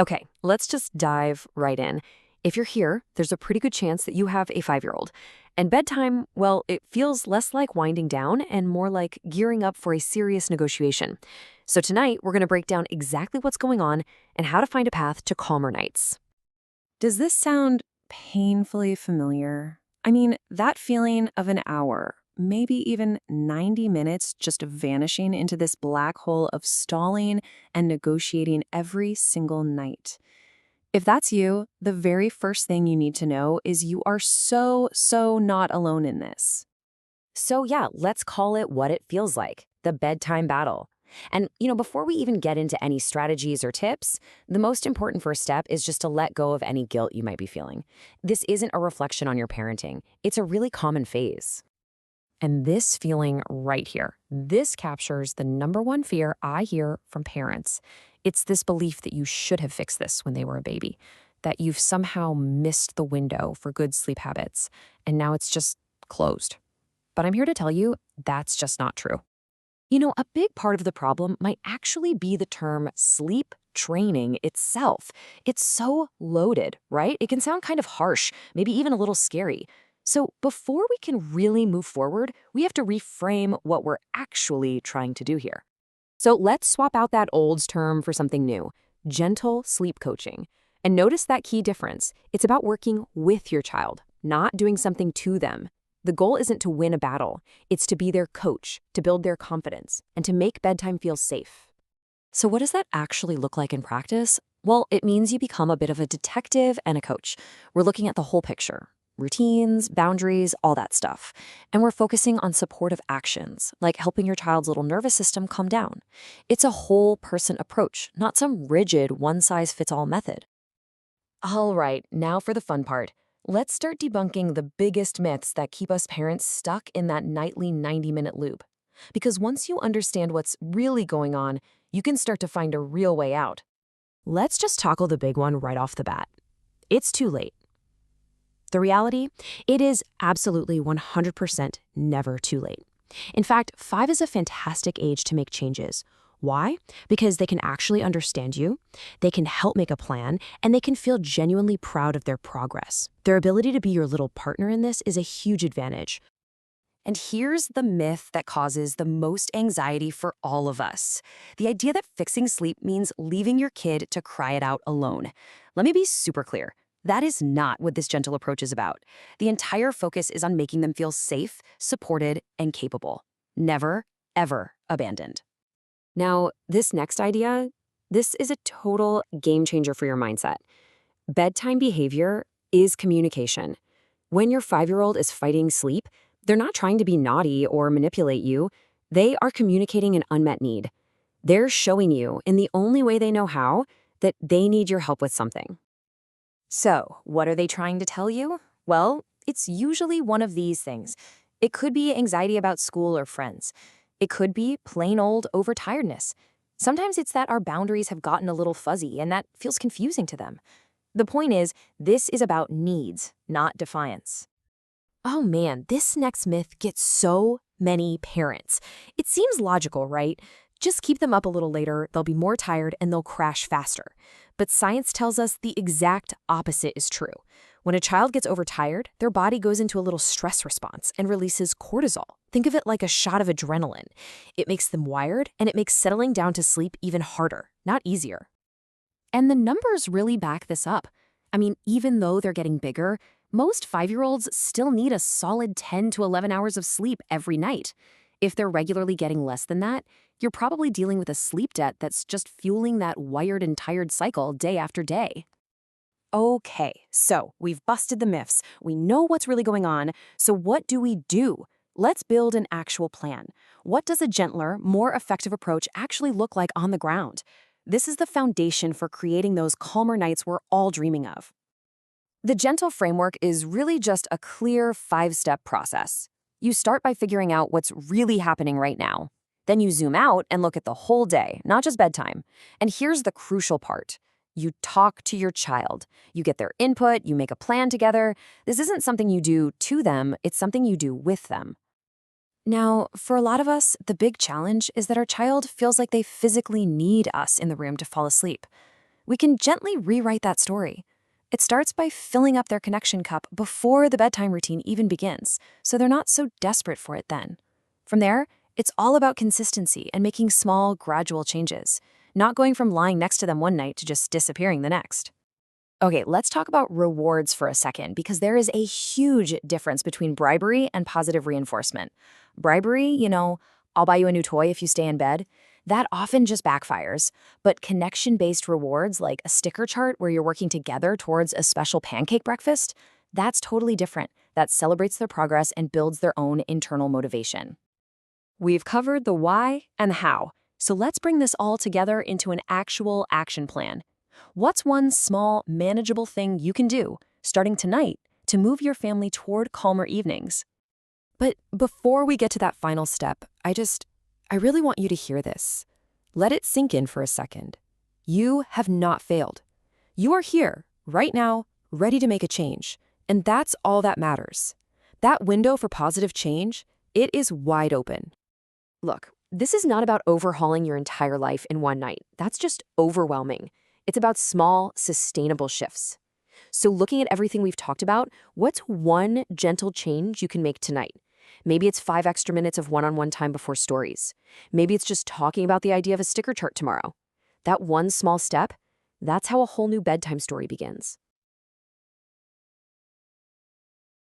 Okay, let's just dive right in. If you're here, there's a pretty good chance that you have a 5-year-old. And bedtime, well, it feels less like winding down and more like gearing up for a serious negotiation. So tonight, we're going to break down exactly what's going on and how to find a path to calmer nights. Does this sound painfully familiar? I mean, that feeling of an hour, maybe even 90 minutes just vanishing into this black hole of stalling and negotiating every single night. If that's you, the very first thing you need to know is you are so not alone in this. So, yeah, let's call it what it feels like, the bedtime battle. And, before we even get into any strategies or tips, the most important first step is just to let go of any guilt you might be feeling. This isn't a reflection on your parenting, it's a really common phase. And this feeling right here, this captures the number one fear I hear from parents. It's this belief that you should have fixed this when they were a baby, that you've somehow missed the window for good sleep habits, and now it's just closed. But I'm here to tell you that's just not true. A big part of the problem might actually be the term sleep training itself. It's so loaded, right? It can sound kind of harsh, maybe even a little scary. So before we can really move forward, we have to reframe what we're actually trying to do here. So let's swap out that old term for something new, gentle sleep coaching. And notice that key difference. It's about working with your child, not doing something to them. The goal isn't to win a battle. It's to be their coach, to build their confidence, and to make bedtime feel safe. So what does that actually look like in practice? Well, it means you become a bit of a detective and a coach. We're looking at the whole picture. Routines, boundaries, all that stuff. And we're focusing on supportive actions, like helping your child's little nervous system calm down. It's a whole person approach, not some rigid one-size-fits-all method. All right, now for the fun part. Let's start debunking the biggest myths that keep us parents stuck in that nightly 90-minute loop. Because once you understand what's really going on, you can start to find a real way out. Let's just tackle the big one right off the bat. It's too late. The reality? It is absolutely 100% never too late. In fact, 5 is a fantastic age to make changes. Why? Because they can actually understand you, they can help make a plan, and they can feel genuinely proud of their progress. Their ability to be your little partner in this is a huge advantage. And here's the myth that causes the most anxiety for all of us. The idea that fixing sleep means leaving your kid to cry it out alone. Let me be super clear. That is not what this gentle approach is about. The entire focus is on making them feel safe, supported, and capable. Never, ever abandoned. Now, this next idea, this is a total game changer for your mindset. Bedtime behavior is communication. When your 5-year-old is fighting sleep, they're not trying to be naughty or manipulate you. They are communicating an unmet need. They're showing you, in the only way they know how, that they need your help with something. So, what are they trying to tell you? Well, it's usually one of these things. It could be anxiety about school or friends. It could be plain old overtiredness. Sometimes it's that our boundaries have gotten a little fuzzy and that feels confusing to them. The point is, this is about needs, not defiance. Oh man, this next myth gets so many parents. It seems logical, right? Just keep them up a little later, they'll be more tired, and they'll crash faster. But science tells us the exact opposite is true. When a child gets overtired, their body goes into a little stress response and releases cortisol. Think of it like a shot of adrenaline. It makes them wired, and it makes settling down to sleep even harder, not easier. And the numbers really back this up. I mean, even though they're getting bigger, most 5-year-olds still need a solid 10 to 11 hours of sleep every night. If they're regularly getting less than that, you're probably dealing with a sleep debt that's just fueling that wired and tired cycle day after day. Okay, so we've busted the myths. We know what's really going on. So what do we do? Let's build an actual plan. What does a gentler, more effective approach actually look like on the ground? This is the foundation for creating those calmer nights we're all dreaming of. The gentle framework is really just a clear 5-step process. You start by figuring out what's really happening right now. Then you zoom out and look at the whole day, not just bedtime. And here's the crucial part. You talk to your child. You get their input, you make a plan together. This isn't something you do to them, it's something you do with them. Now, for a lot of us, the big challenge is that our child feels like they physically need us in the room to fall asleep. We can gently rewrite that story. It starts by filling up their connection cup before the bedtime routine even begins, so they're not so desperate for it then. From there, it's all about consistency and making small, gradual changes, not going from lying next to them one night to just disappearing the next. Okay, let's talk about rewards for a second, because there is a huge difference between bribery and positive reinforcement. Bribery, I'll buy you a new toy if you stay in bed, that often just backfires. But connection-based rewards, like a sticker chart where you're working together towards a special pancake breakfast, that's totally different. That celebrates their progress and builds their own internal motivation. We've covered the why and the how, so let's bring this all together into an actual action plan. What's one small, manageable thing you can do, starting tonight, to move your family toward calmer evenings? But before we get to that final step, I really want you to hear this. Let it sink in for a second. You have not failed. You are here, right now, ready to make a change. And that's all that matters. That window for positive change, it is wide open. Look, this is not about overhauling your entire life in one night. That's just overwhelming. It's about small, sustainable shifts. So looking at everything we've talked about, what's one gentle change you can make tonight? Maybe it's 5 extra minutes of one-on-one time before stories. Maybe it's just talking about the idea of a sticker chart tomorrow. That one small step, that's how a whole new bedtime story begins.